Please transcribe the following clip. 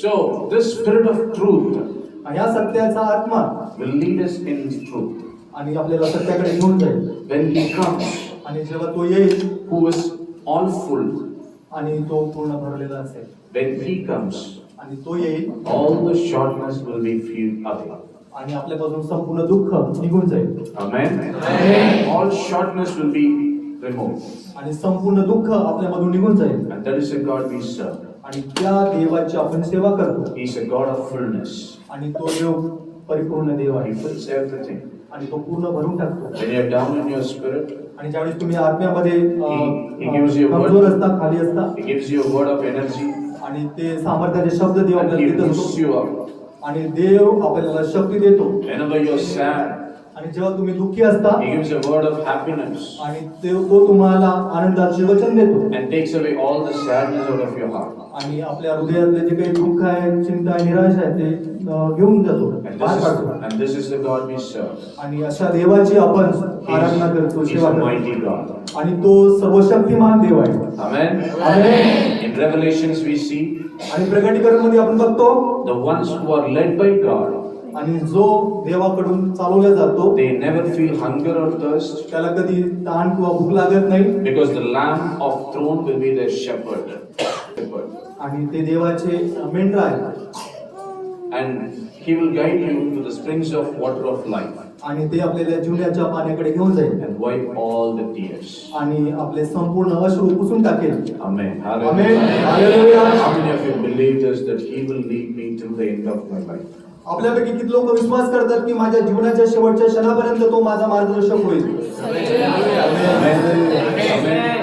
So this spirit of truth या सत्याचा आत्मा will lead us in truth. आणि आपल्याला सत्याकडे घेऊन जाईल. When he comes, आणि जेव्हा तो येईल who is all full, आणि तो पूर्ण भरलेला असेल, when he comes, आणि तो येईल all the shortness will be freed away. आणि आपल्यापासून संपूर्ण दुःख निघून जाईल. Amen. All shortness will be removed. आणि संपूर्ण दुःख आपल्यामधून निघून जाईल. And that is the God we serve. आणि त्या देवाची आपण सेवा करतो. He is a God of fullness. आणि तो देव परिपूर्ण देव आहे. He fills everything. आणि तो पूर्ण भरून टाकतो. When you are down in your spirit, आणि ज्यावेळेस तुम्ही आत्म्यामध्ये He gives you a word. कमजोर असता, खाली असता, He gives you a word of energy आणि ते सामर्थ्याचे शब्द देव and He आपल्याला देत lifts असतो. you up. आणि देव आपल्याला शक्ती देतो. Whenever you are sad, आणि जेव्हा तुम्ही दुःखी असता He gives a word of happiness आणि तो तुम्हाला आनंदाचे वचन देतो. and takes away all the sadness out of your heart. आणि आपल्या हृदयातले जे काही दुःख आहे, चिंता आहे, निराशा आहे ते घेऊन जातो, बाहेर काढतो. And this is the God we serve. आणि अशा देवाची आपण आराधना करतो, He is सेवा a करतो. mighty God. आणि तो सर्वशक्तिमान देव आहे. Amen. Amen. In Revelations we see आणि प्रकटीकरणमध्ये आपण बघतो the ones who are led by God, आणि जो देवाकडून चालवला जातो they never feel hunger or thirst त्याला कधी ताण किंवा भूक लागत नाही. because the Lamb of throne will be their shepherd. आणि ते देवाचे मेंढर आहे. And He will guide you to the springs of water of life आणि ते आपल्याला जीवनाच्या पाण्याकडे घेऊन जाईल and wipe all the tears. आणि आपले संपूर्ण अश्रू पुसून टाकेल. Amen. Amen. Hallelujah. Hallelujah. How many of you believe this, that He will lead me till the end of my life? आपल्यापैकी किती लोक विश्वास करतात की माझ्या जीवनाच्या शेवटच्या क्षणापर्यंत तो माझा मार्गदर्शक होईल. Amen. Amen.